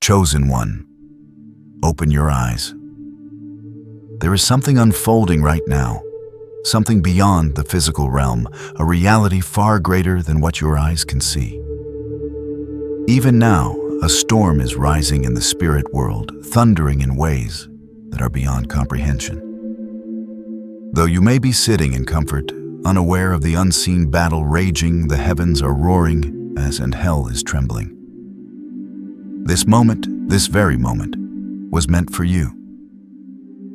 Chosen one, open your eyes. There is something unfolding right now, something beyond the physical realm, a reality far greater than what your eyes can see. Even now, a storm is rising in the spirit world, thundering in ways that are beyond comprehension. Though you may be sitting in comfort, unaware of the unseen battle raging, the heavens are roaring and hell is trembling. This moment, this very moment, was meant for you.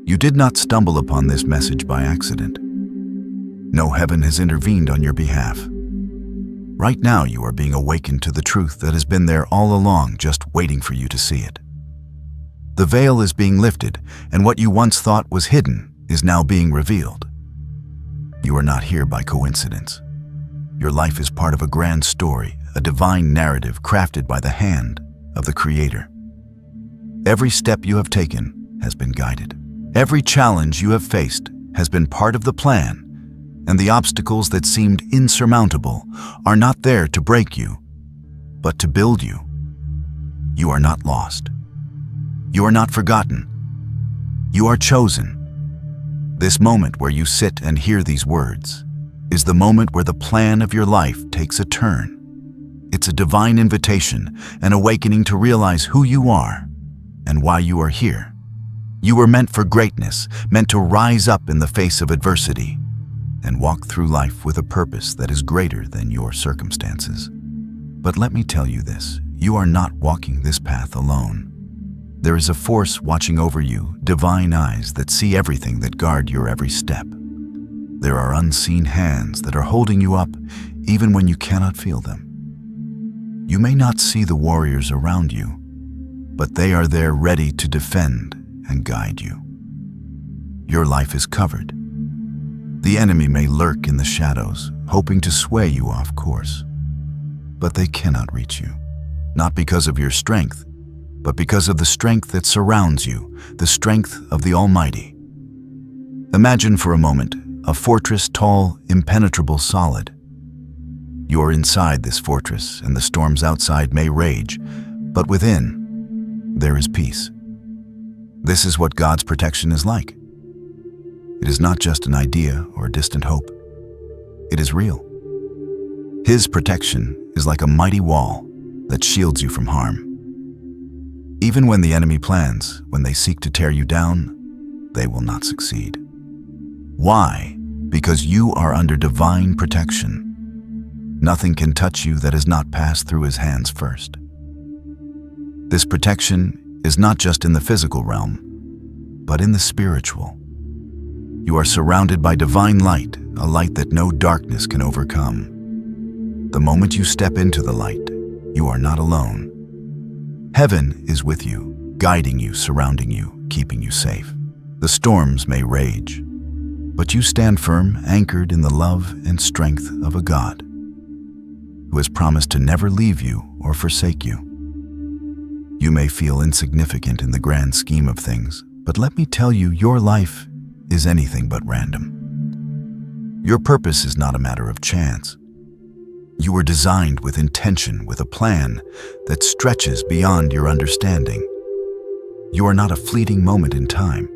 You did not stumble upon this message by accident. No heaven has intervened on your behalf. Right now you are being awakened to the truth that has been there all along, just waiting for you to see it. The veil is being lifted, and what you once thought was hidden is now being revealed. You are not here by coincidence. Your life is part of a grand story, a divine narrative crafted by the hand of the Creator. Every step you have taken has been guided. Every challenge you have faced has been part of the plan, and the obstacles that seemed insurmountable are not there to break you, but to build you. You are not lost. You are not forgotten. You are chosen. This moment where you sit and hear these words is the moment where the plan of your life takes a turn. It's a divine invitation, an awakening to realize who you are and why you are here. You were meant for greatness, meant to rise up in the face of adversity and walk through life with a purpose that is greater than your circumstances. But let me tell you this, you are not walking this path alone. There is a force watching over you, divine eyes that see everything, that guard your every step. There are unseen hands that are holding you up even when you cannot feel them. You may not see the warriors around you, but they are there ready to defend and guide you. Your life is covered. The enemy may lurk in the shadows, hoping to sway you off course, but they cannot reach you, not because of your strength, but because of the strength that surrounds you, the strength of the Almighty. Imagine for a moment a fortress, tall, impenetrable, solid. You are inside this fortress, and the storms outside may rage, but within, there is peace. This is what God's protection is like. It is not just an idea or a distant hope. It is real. His protection is like a mighty wall that shields you from harm. Even when the enemy plans, when they seek to tear you down, they will not succeed. Why? Because you are under divine protection. Nothing can touch you that has not passed through his hands first. This protection is not just in the physical realm, but in the spiritual. You are surrounded by divine light, a light that no darkness can overcome. The moment you step into the light, you are not alone. Heaven is with you, guiding you, surrounding you, keeping you safe. The storms may rage, but you stand firm, anchored in the love and strength of a God who has promised to never leave you or forsake you. You may feel insignificant in the grand scheme of things, but let me tell you, your life is anything but random. Your purpose is not a matter of chance. You were designed with intention, with a plan that stretches beyond your understanding. You are not a fleeting moment in time.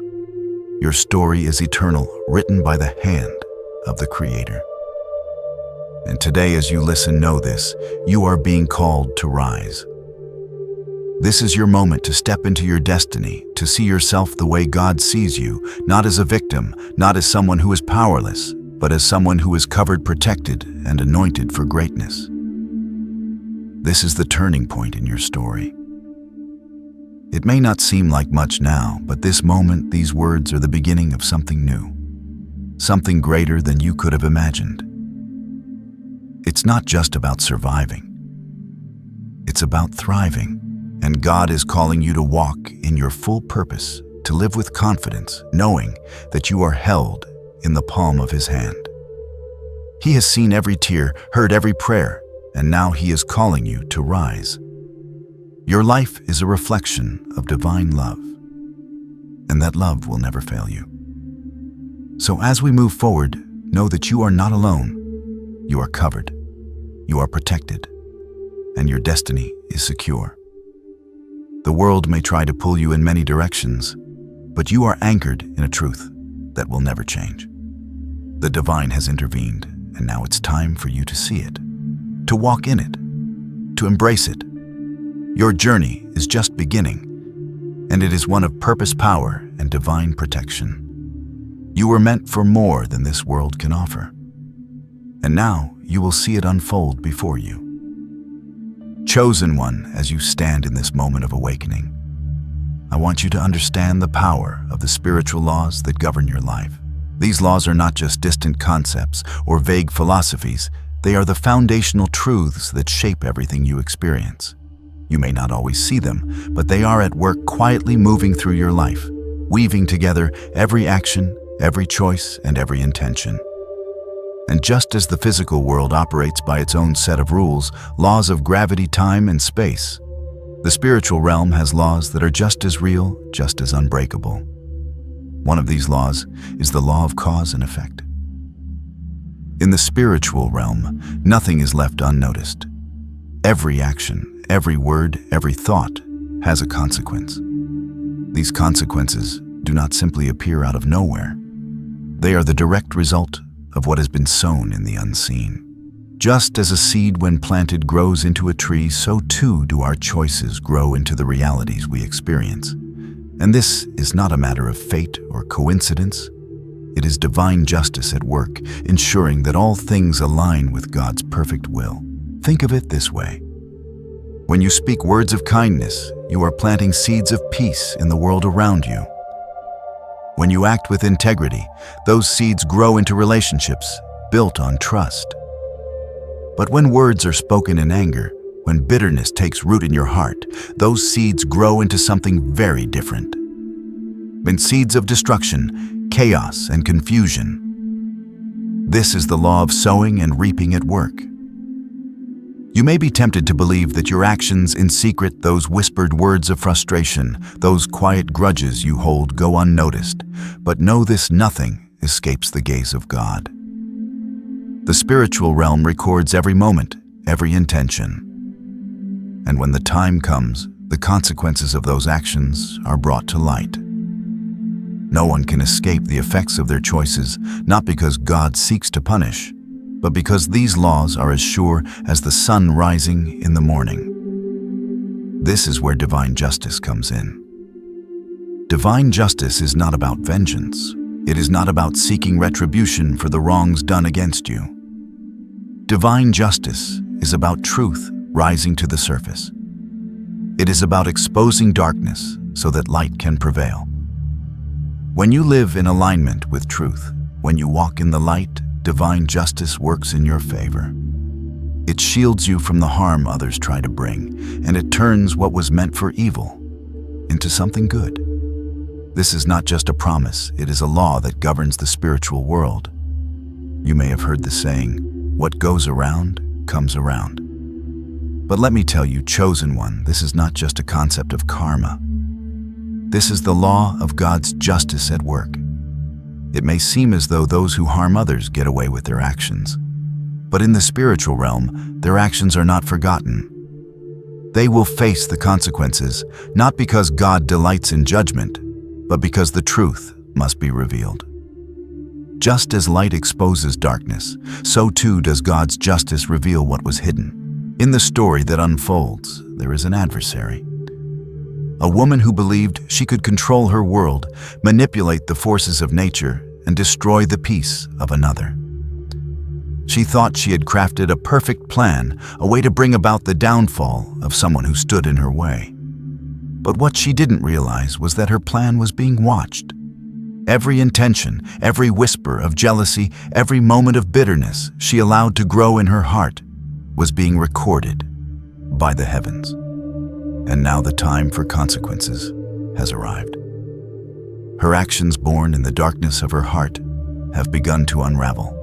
Your story is eternal, written by the hand of the Creator. And today, as you listen, know this: you are being called to rise. This is your moment to step into your destiny, to see yourself the way God sees you, not as a victim, not as someone who is powerless, but as someone who is covered, protected, and anointed for greatness. This is the turning point in your story. It may not seem like much now, but this moment, these words are the beginning of something new, something greater than you could have imagined. It's not just about surviving. It's about thriving. And God is calling you to walk in your full purpose, to live with confidence, knowing that you are held in the palm of his hand. He has seen every tear, heard every prayer, and now he is calling you to rise. Your life is a reflection of divine love, and that love will never fail you. So as we move forward, know that you are not alone. You are covered, you are protected, and your destiny is secure. The world may try to pull you in many directions, but you are anchored in a truth that will never change. The divine has intervened, and now it's time for you to see it, to walk in it, to embrace it. Your journey is just beginning, and it is one of purpose, power, and divine protection. You were meant for more than this world can offer, and now you will see it unfold before you. Chosen one, as you stand in this moment of awakening, I want you to understand the power of the spiritual laws that govern your life. These laws are not just distant concepts or vague philosophies. They are the foundational truths that shape everything you experience. You may not always see them, but they are at work quietly moving through your life, weaving together every action, every choice, and every intention. And just as the physical world operates by its own set of rules, laws of gravity, time, and space, the spiritual realm has laws that are just as real, just as unbreakable. One of these laws is the law of cause and effect. In the spiritual realm, nothing is left unnoticed. Every action, every word, every thought has a consequence. These consequences do not simply appear out of nowhere. They are the direct result of what has been sown in the unseen. Just as a seed when planted grows into a tree, so too do our choices grow into the realities we experience. And this is not a matter of fate or coincidence. It is divine justice at work, ensuring that all things align with God's perfect will. Think of it this way. When you speak words of kindness, you are planting seeds of peace in the world around you. When you act with integrity, those seeds grow into relationships built on trust. But when words are spoken in anger, when bitterness takes root in your heart, those seeds grow into something very different. When seeds of destruction, chaos, and confusion. This is the law of sowing and reaping at work. You may be tempted to believe that your actions in secret, those whispered words of frustration, those quiet grudges you hold go unnoticed, but know this: nothing escapes the gaze of God. The spiritual realm records every moment, every intention. And when the time comes, the consequences of those actions are brought to light. No one can escape the effects of their choices, not because God seeks to punish, but because these laws are as sure as the sun rising in the morning. This is where divine justice comes in. Divine justice is not about vengeance. It is not about seeking retribution for the wrongs done against you. Divine justice is about truth rising to the surface. It is about exposing darkness so that light can prevail. When you live in alignment with truth, when you walk in the light, divine justice works in your favor. It shields you from the harm others try to bring, and it turns what was meant for evil into something good. This is not just a promise, it is a law that governs the spiritual world. You may have heard the saying, "What goes around, comes around." But let me tell you, chosen one, this is not just a concept of karma. This is the law of God's justice at work. It may seem as though those who harm others get away with their actions. But in the spiritual realm, their actions are not forgotten. They will face the consequences, not because God delights in judgment, but because the truth must be revealed. Just as light exposes darkness, so too does God's justice reveal what was hidden. In the story that unfolds, there is an adversary. A woman who believed she could control her world, manipulate the forces of nature, and destroy the peace of another. She thought she had crafted a perfect plan, a way to bring about the downfall of someone who stood in her way. But what she didn't realize was that her plan was being watched. Every intention, every whisper of jealousy, every moment of bitterness she allowed to grow in her heart was being recorded by the heavens. And now the time for consequences has arrived. Her actions born in the darkness of her heart have begun to unravel.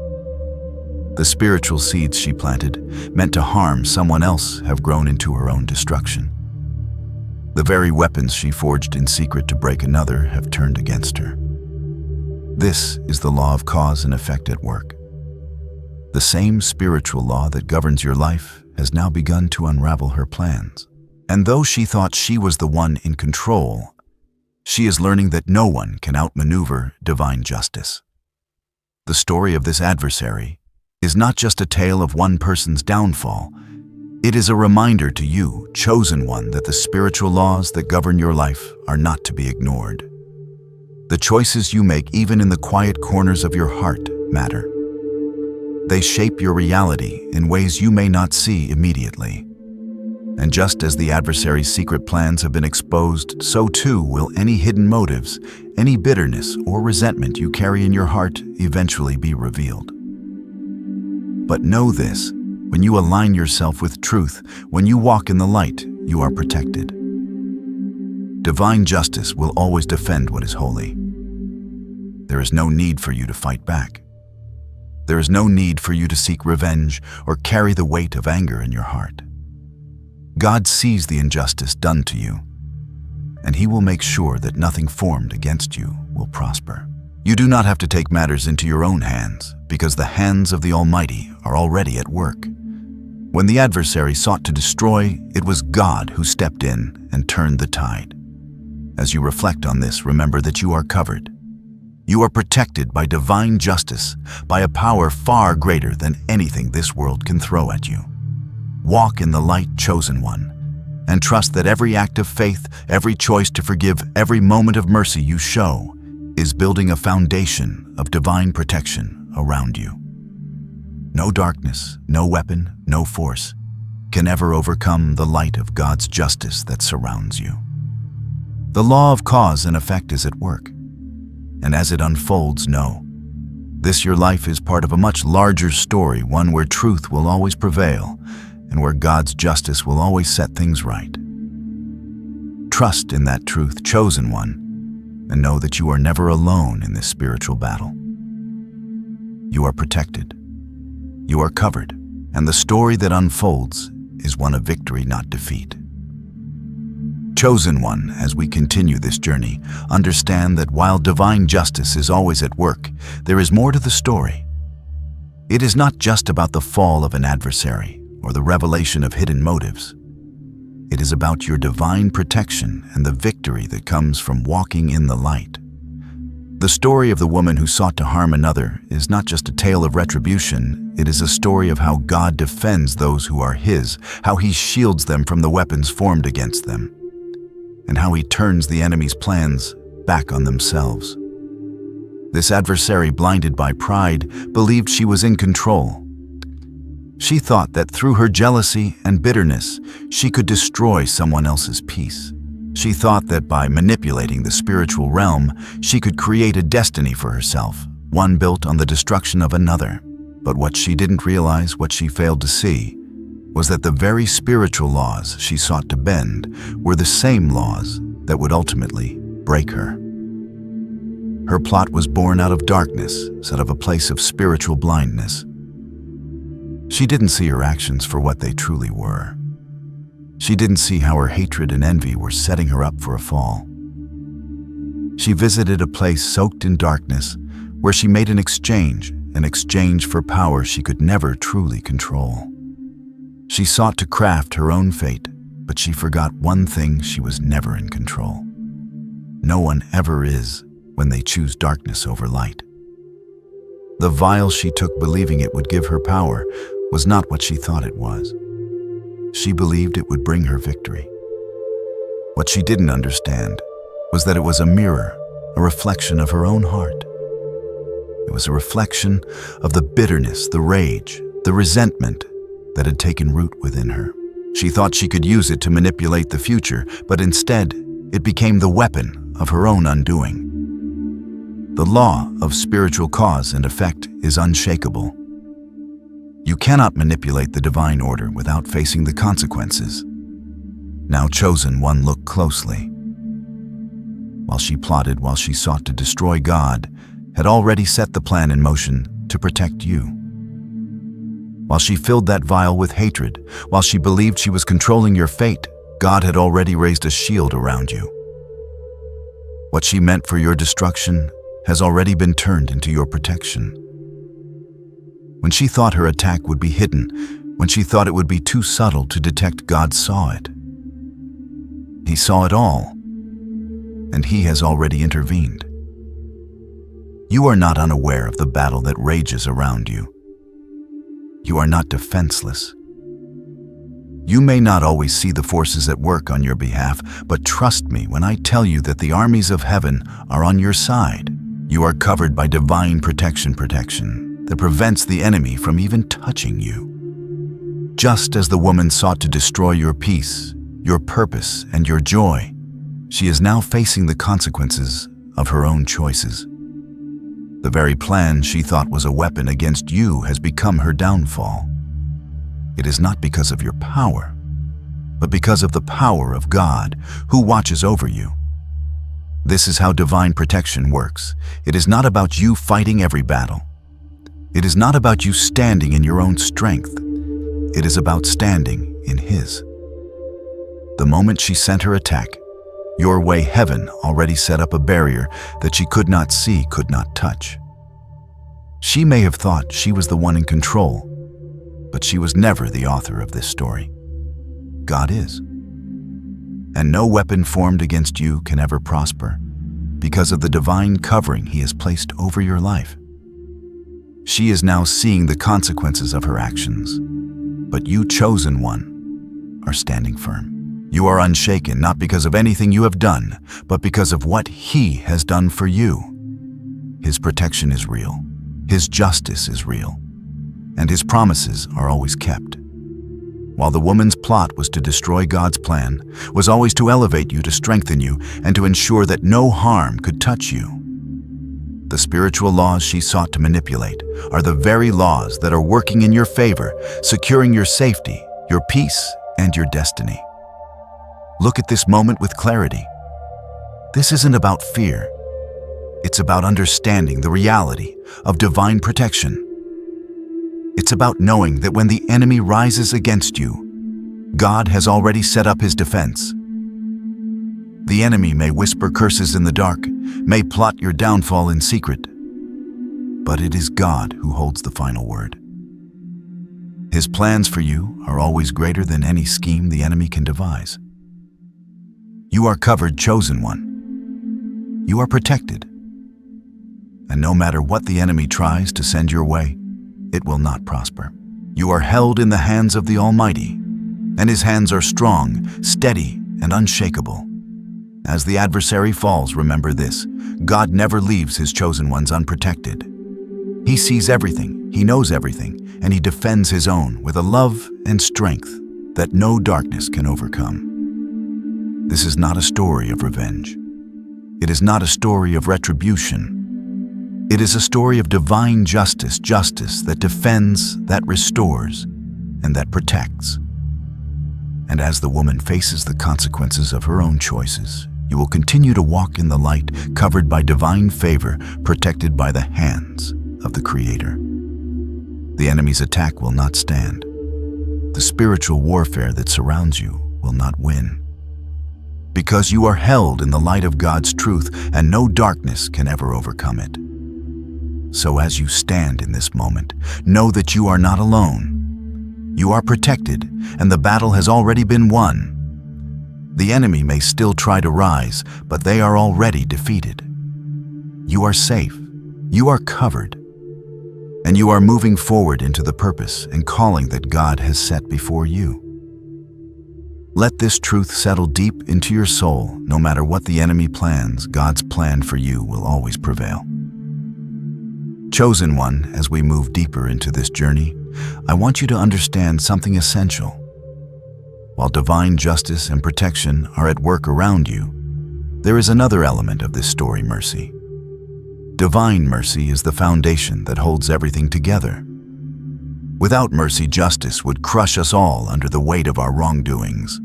The spiritual seeds she planted, meant to harm someone else, have grown into her own destruction. The very weapons she forged in secret to break another have turned against her. This is the law of cause and effect at work. The same spiritual law that governs your life has now begun to unravel her plans. And though she thought she was the one in control, she is learning that no one can outmaneuver divine justice. The story of this adversary is not just a tale of one person's downfall. It is a reminder to you, chosen one, that the spiritual laws that govern your life are not to be ignored. The choices you make, even in the quiet corners of your heart, matter. They shape your reality in ways you may not see immediately. And just as the adversary's secret plans have been exposed, so too will any hidden motives, any bitterness or resentment you carry in your heart eventually be revealed. But know this, when you align yourself with truth, when you walk in the light, you are protected. Divine justice will always defend what is holy. There is no need for you to fight back. There is no need for you to seek revenge or carry the weight of anger in your heart. God sees the injustice done to you, and He will make sure that nothing formed against you will prosper. You do not have to take matters into your own hands, because the hands of the Almighty are already at work. When the adversary sought to destroy, it was God who stepped in and turned the tide. As you reflect on this, remember that you are covered. You are protected by divine justice, by a power far greater than anything this world can throw at you. Walk in the light, chosen one, and trust that every act of faith, every choice to forgive, every moment of mercy you show is building a foundation of divine protection around you. No darkness, no weapon, no force can ever overcome the light of God's justice that surrounds you. The law of cause and effect is at work, and as it unfolds, know this your life is part of a much larger story, one where truth will always prevail and where God's justice will always set things right. Trust in that truth, chosen one, and know that you are never alone in this spiritual battle. You are protected. You are covered, and the story that unfolds is one of victory, not defeat. Chosen one, as we continue this journey, understand that while divine justice is always at work, there is more to the story. It is not just about the fall of an adversary or the revelation of hidden motives. It is about your divine protection and the victory that comes from walking in the light. The story of the woman who sought to harm another is not just a tale of retribution, it is a story of how God defends those who are His, how He shields them from the weapons formed against them, and how He turns the enemy's plans back on themselves. This adversary, blinded by pride, believed she was in control. She thought that through her jealousy and bitterness, she could destroy someone else's peace. She thought that by manipulating the spiritual realm, she could create a destiny for herself, one built on the destruction of another. But what she didn't realize, what she failed to see, was that the very spiritual laws she sought to bend were the same laws that would ultimately break her. Her plot was born out of darkness, out of a place of spiritual blindness. She didn't see her actions for what they truly were. She didn't see how her hatred and envy were setting her up for a fall. She visited a place soaked in darkness where she made an exchange for power she could never truly control. She sought to craft her own fate, but she forgot one thing: she was never in control. No one ever is when they choose darkness over light. The vial she took, believing it would give her power, was not what she thought it was. She believed it would bring her victory. What she didn't understand was that it was a mirror, a reflection of her own heart. It was a reflection of the bitterness, the rage, the resentment that had taken root within her. She thought she could use it to manipulate the future, but instead, it became the weapon of her own undoing. The law of spiritual cause and effect is unshakable. You cannot manipulate the divine order without facing the consequences. Now, chosen one, look closely. While she plotted, while she sought to destroy, God had already set the plan in motion to protect you. While she filled that vial with hatred, while she believed she was controlling your fate, God had already raised a shield around you. What she meant for your destruction has already been turned into your protection. When she thought her attack would be hidden, when she thought it would be too subtle to detect, God saw it. He saw it all, and he has already intervened. You are not unaware of the battle that rages around you. You are not defenseless. You may not always see the forces at work on your behalf, but trust me when I tell you that the armies of heaven are on your side. You are covered by divine protection that prevents the enemy from even touching you. Just as the woman sought to destroy your peace, your purpose, and your joy, she is now facing the consequences of her own choices. The very plan she thought was a weapon against you has become her downfall. It is not because of your power, but because of the power of God who watches over you. This is how divine protection works. It is not about you fighting every battle. It is not about you standing in your own strength. It is about standing in His. The moment she sent her attack, your way heaven already set up a barrier that she could not see, could not touch. She may have thought she was the one in control, but she was never the author of this story. God is. And no weapon formed against you can ever prosper because of the divine covering He has placed over your life. She is now seeing the consequences of her actions, but you, chosen one, are standing firm. You are unshaken, not because of anything you have done, but because of what He has done for you. His protection is real. His justice is real. And His promises are always kept. While the woman's plot was to destroy God's plan, was always to elevate you, to strengthen you, and to ensure that no harm could touch you. The spiritual laws she sought to manipulate are the very laws that are working in your favor, securing your safety, your peace, and your destiny. Look at this moment with clarity. This isn't about fear. It's about understanding the reality of divine protection. It's about knowing that when the enemy rises against you, God has already set up His defense. The enemy may whisper curses in the dark, may plot your downfall in secret, but it is God who holds the final word. His plans for you are always greater than any scheme the enemy can devise. You are covered, chosen one. You are protected. And no matter what the enemy tries to send your way, it will not prosper. You are held in the hands of the Almighty, and His hands are strong, steady, and unshakable. As the adversary falls, remember this: God never leaves His chosen ones unprotected. He sees everything, He knows everything, and He defends His own with a love and strength that no darkness can overcome. This is not a story of revenge. It is not a story of retribution. It is a story of divine justice that defends, that restores, and that protects. And as the woman faces the consequences of her own choices, you will continue to walk in the light, covered by divine favor, protected by the hands of the Creator. The enemy's attack will not stand. The spiritual warfare that surrounds you will not win. Because you are held in the light of God's truth, and no darkness can ever overcome it. So as you stand in this moment, know that you are not alone. You are protected, and the battle has already been won. The enemy may still try to rise, but they are already defeated. You are safe, you are covered, and you are moving forward into the purpose and calling that God has set before you. Let this truth settle deep into your soul. No matter what the enemy plans, God's plan for you will always prevail. Chosen one, as we move deeper into this journey, I want you to understand something essential. While divine justice and protection are at work around you, there is another element of this story: mercy. Divine mercy is the foundation that holds everything together. Without mercy, justice would crush us all under the weight of our wrongdoings.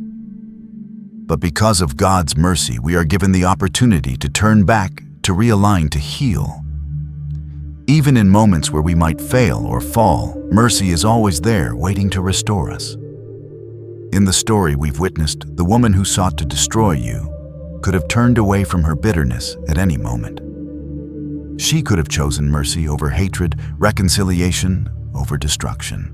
But because of God's mercy, we are given the opportunity to turn back, to realign, to heal. Even in moments where we might fail or fall, mercy is always there, waiting to restore us. In the story we've witnessed, the woman who sought to destroy you could have turned away from her bitterness at any moment. She could have chosen mercy over hatred, reconciliation over destruction.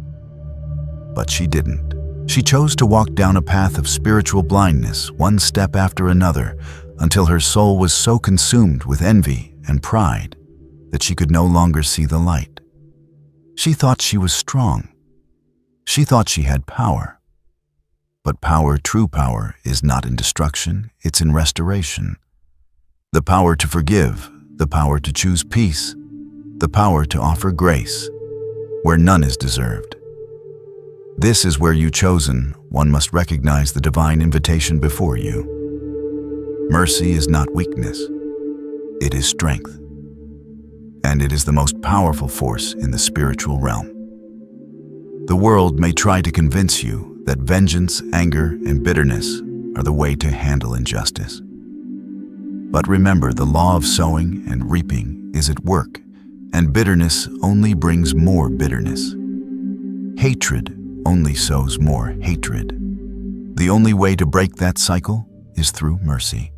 But she didn't. She chose to walk down a path of spiritual blindness, one step after another, until her soul was so consumed with envy and pride that she could no longer see the light. She thought she was strong. She thought she had power. But power, true power, is not in destruction, it's in restoration. The power to forgive, the power to choose peace, the power to offer grace where none is deserved. This is where you chosen, one must recognize the divine invitation before you. Mercy is not weakness, it is strength. And it is the most powerful force in the spiritual realm. The world may try to convince you that vengeance, anger, and bitterness are the way to handle injustice. But remember, the law of sowing and reaping is at work, and bitterness only brings more bitterness. Hatred only sows more hatred. The only way to break that cycle is through mercy.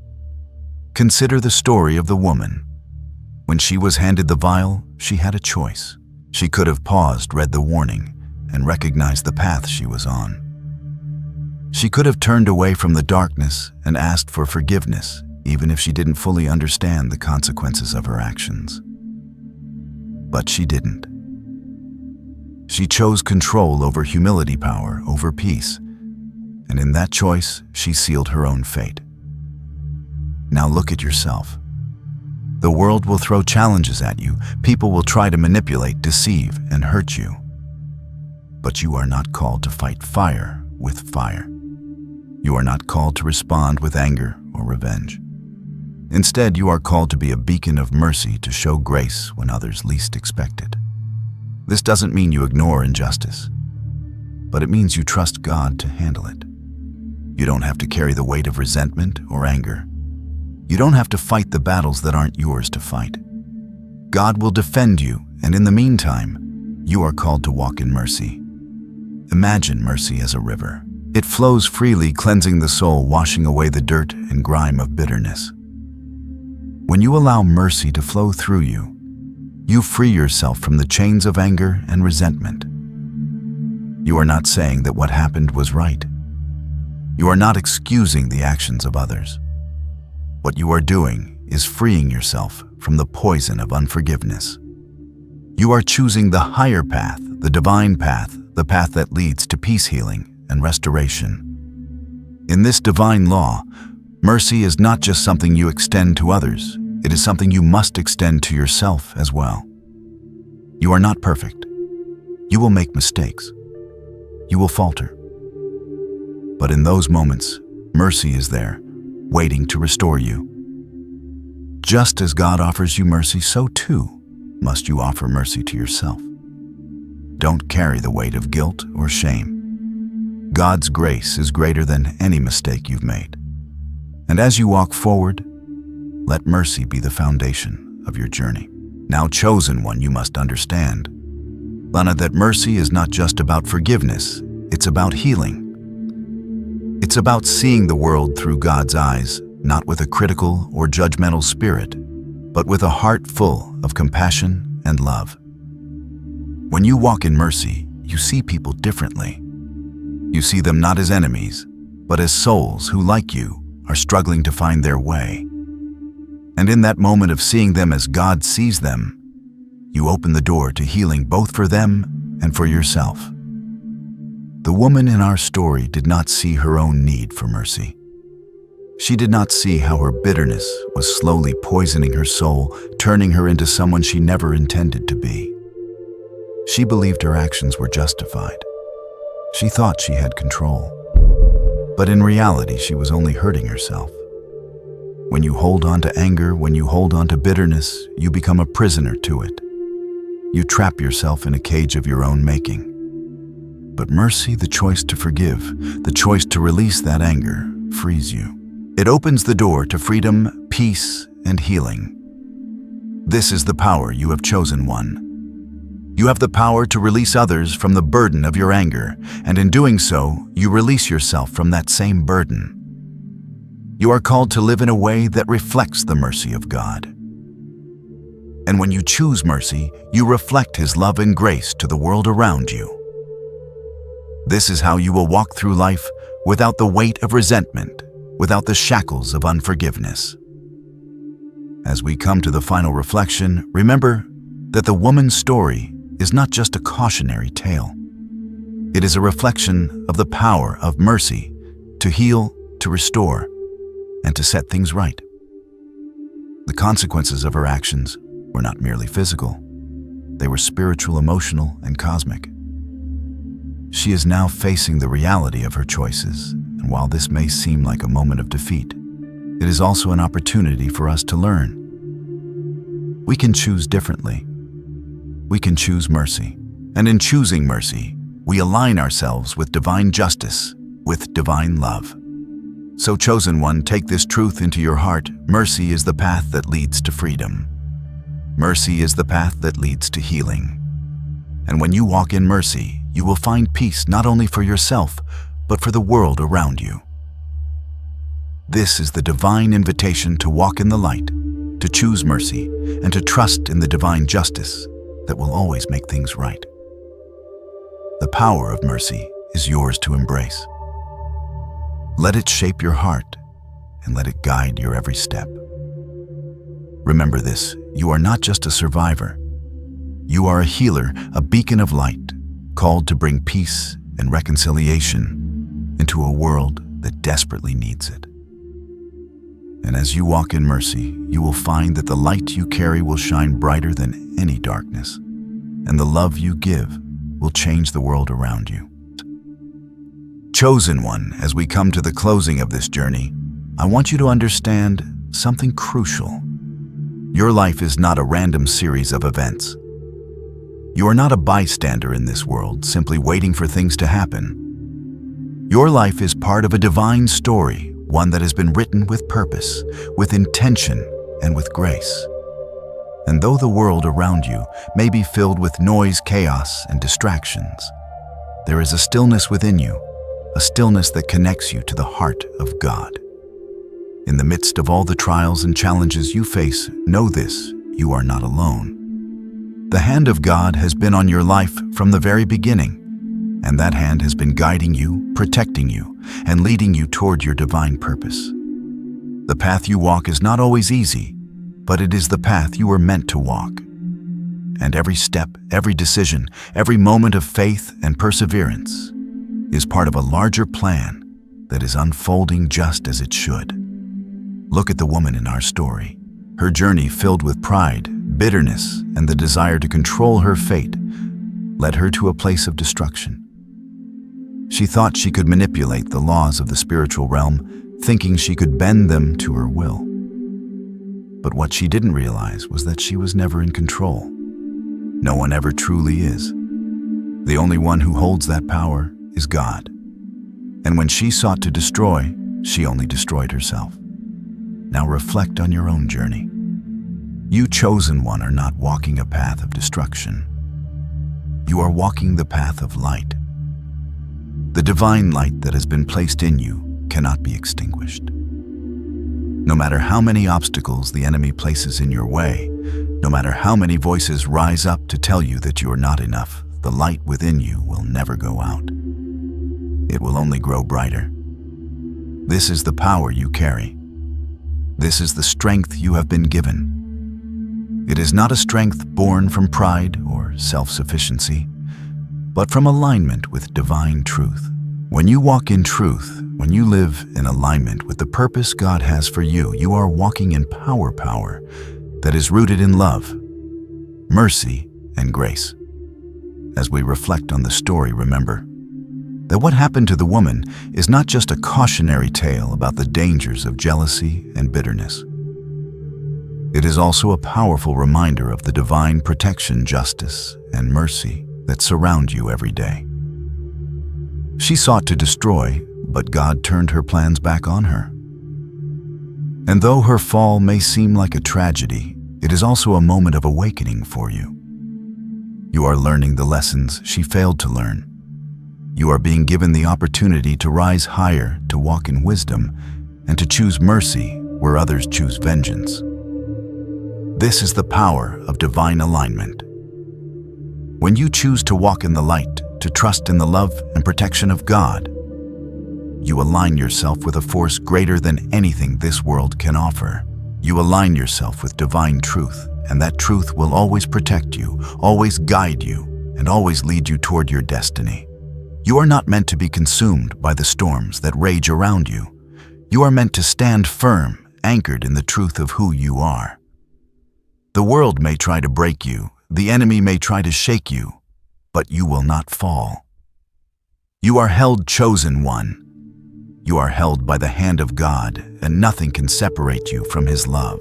Consider the story of the woman. When she was handed the vial, she had a choice. She could have paused, read the warning, and recognized the path she was on. She could have turned away from the darkness and asked for forgiveness, even if she didn't fully understand the consequences of her actions. But she didn't. She chose control over humility, power over peace, and in that choice, she sealed her own fate. Now look at yourself. The world will throw challenges at you. People will try to manipulate, deceive, and hurt you. But you are not called to fight fire with fire. You are not called to respond with anger or revenge. Instead, you are called to be a beacon of mercy, to show grace when others least expect it. This doesn't mean you ignore injustice, but it means you trust God to handle it. You don't have to carry the weight of resentment or anger. You don't have to fight the battles that aren't yours to fight. God will defend you, and in the meantime, you are called to walk in mercy. Imagine mercy as a river. It flows freely, cleansing the soul, washing away the dirt and grime of bitterness. When you allow mercy to flow through you, you free yourself from the chains of anger and resentment. You are not saying that what happened was right. You are not excusing the actions of others. What you are doing is freeing yourself from the poison of unforgiveness. You are choosing the higher path, the divine path, the path that leads to peace, healing, and restoration. In this divine law, mercy is not just something you extend to others, it is something you must extend to yourself as well. You are not perfect. You will make mistakes. You will falter. But in those moments, mercy is there, waiting to restore you. Just as God offers you mercy, so too must you offer mercy to yourself. Don't carry the weight of guilt or shame. God's grace is greater than any mistake you've made. And as you walk forward, let mercy be the foundation of your journey. Now, chosen one, you must understand, Lana, that mercy is not just about forgiveness, it's about healing. It's about seeing the world through God's eyes, not with a critical or judgmental spirit, but with a heart full of compassion and love. When you walk in mercy, you see people differently. You see them not as enemies, but as souls who, like you, are struggling to find their way. And in that moment of seeing them as God sees them, you open the door to healing both for them and for yourself. The woman in our story did not see her own need for mercy. She did not see how her bitterness was slowly poisoning her soul, turning her into someone she never intended to be. She believed her actions were justified. She thought she had control. But in reality, she was only hurting herself. When you hold on to anger, when you hold on to bitterness, you become a prisoner to it. You trap yourself in a cage of your own making. But mercy, the choice to forgive, the choice to release that anger, frees you. It opens the door to freedom, peace, and healing. This is the power you have chosen, one. You have the power to release others from the burden of your anger, and in doing so, you release yourself from that same burden. You are called to live in a way that reflects the mercy of God. And when you choose mercy, you reflect His love and grace to the world around you. This is how you will walk through life without the weight of resentment, without the shackles of unforgiveness. As we come to the final reflection, remember that the woman's story is not just a cautionary tale. It is a reflection of the power of mercy to heal, to restore, and to set things right. The consequences of her actions were not merely physical. They were spiritual, emotional, and cosmic. She is now facing the reality of her choices, and while this may seem like a moment of defeat, it is also an opportunity for us to learn. We can choose differently. We can choose mercy, and in choosing mercy, we align ourselves with divine justice, with divine love. So, chosen one, take this truth into your heart. Mercy is the path that leads to freedom. Mercy is the path that leads to healing. And when you walk in mercy, you will find peace not only for yourself, but for the world around you. This is the divine invitation to walk in the light, to choose mercy, and to trust in the divine justice that will always make things right. The power of mercy is yours to embrace. Let it shape your heart and let it guide your every step. Remember this, you are not just a survivor. You are a healer, a beacon of light, called to bring peace and reconciliation into a world that desperately needs it. And as you walk in mercy, you will find that the light you carry will shine brighter than any darkness, and the love you give will change the world around you. Chosen one, as we come to the closing of this journey, I want you to understand something crucial. Your life is not a random series of events. You are not a bystander in this world, simply waiting for things to happen. Your life is part of a divine story, one that has been written with purpose, with intention, and with grace. And though the world around you may be filled with noise, chaos, and distractions, there is a stillness within you, a stillness that connects you to the heart of God. In the midst of all the trials and challenges you face, know this, you are not alone. The hand of God has been on your life from the very beginning, and that hand has been guiding you, protecting you, and leading you toward your divine purpose. The path you walk is not always easy, but it is the path you were meant to walk. And every step, every decision, every moment of faith and perseverance is part of a larger plan that is unfolding just as it should. Look at the woman in our story. Her journey, filled with pride, bitterness, and the desire to control her fate, led her to a place of destruction. She thought she could manipulate the laws of the spiritual realm, thinking she could bend them to her will. But what she didn't realize was that she was never in control. No one ever truly is. The only one who holds that power is God. And when she sought to destroy, she only destroyed herself. Now reflect on your own journey. You, chosen one, are not walking a path of destruction. You are walking the path of light. The divine light that has been placed in you cannot be extinguished. No matter how many obstacles the enemy places in your way, no matter how many voices rise up to tell you that you are not enough, the light within you will never go out. It will only grow brighter. This is the power you carry. This is the strength you have been given. It is not a strength born from pride or self-sufficiency, but from alignment with divine truth. When you walk in truth, when you live in alignment with the purpose God has for you, you are walking in power that is rooted in love, mercy, and grace. As we reflect on the story, remember that what happened to the woman is not just a cautionary tale about the dangers of jealousy and bitterness. It is also a powerful reminder of the divine protection, justice, and mercy that surround you every day. She sought to destroy, but God turned her plans back on her. And though her fall may seem like a tragedy, it is also a moment of awakening for you. You are learning the lessons she failed to learn. You are being given the opportunity to rise higher, to walk in wisdom, and to choose mercy where others choose vengeance. This is the power of divine alignment. When you choose to walk in the light, to trust in the love and protection of God. You align yourself with a force greater than anything this world can offer. You align yourself with divine truth, and that truth will always protect you, always guide you, and always lead you toward your destiny. You are not meant to be consumed by the storms that rage around you. You are meant to stand firm, anchored in the truth of who you are. The world may try to break you, the enemy may try to shake you, but you will not fall. You are held, chosen one. You are held by the hand of God, and nothing can separate you from His love.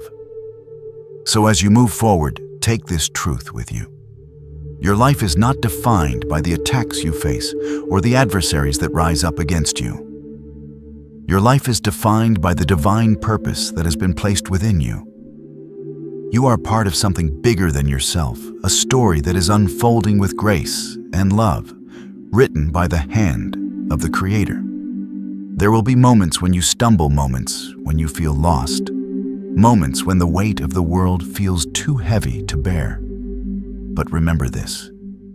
So as you move forward, take this truth with you. Your life is not defined by the attacks you face or the adversaries that rise up against you. Your life is defined by the divine purpose that has been placed within you. You are part of something bigger than yourself, a story that is unfolding with grace and love, written by the hand of the Creator. There will be moments when you stumble, moments when you feel lost, moments when the weight of the world feels too heavy to bear. But remember this,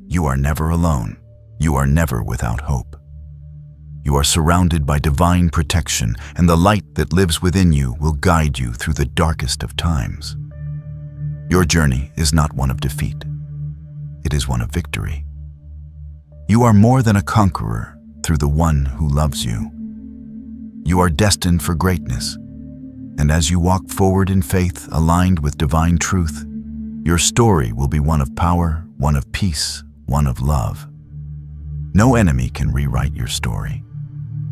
you are never alone. You are never without hope. You are surrounded by divine protection, and the light that lives within you will guide you through the darkest of times. Your journey is not one of defeat. It is one of victory. You are more than a conqueror through the one who loves you. You are destined for greatness, and as you walk forward in faith aligned with divine truth, your story will be one of power, one of peace, one of love. No enemy can rewrite your story.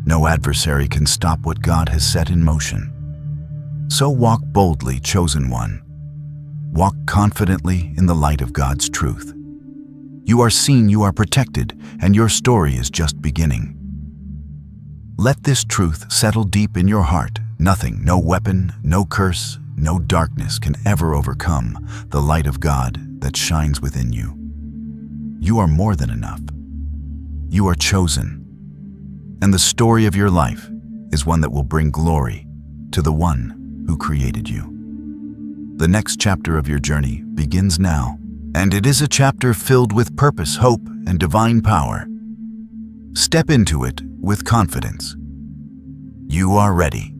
No adversary can stop what God has set in motion. So walk boldly, chosen one. Walk confidently in the light of God's truth. You are seen, you are protected, and your story is just beginning. Let this truth settle deep in your heart. Nothing, no weapon, no curse, no darkness can ever overcome the light of God that shines within you. You are more than enough. You are chosen, and the story of your life is one that will bring glory to the one who created you. The next chapter of your journey begins now, and it is a chapter filled with purpose, hope, and divine power. Step into it with confidence. You are ready.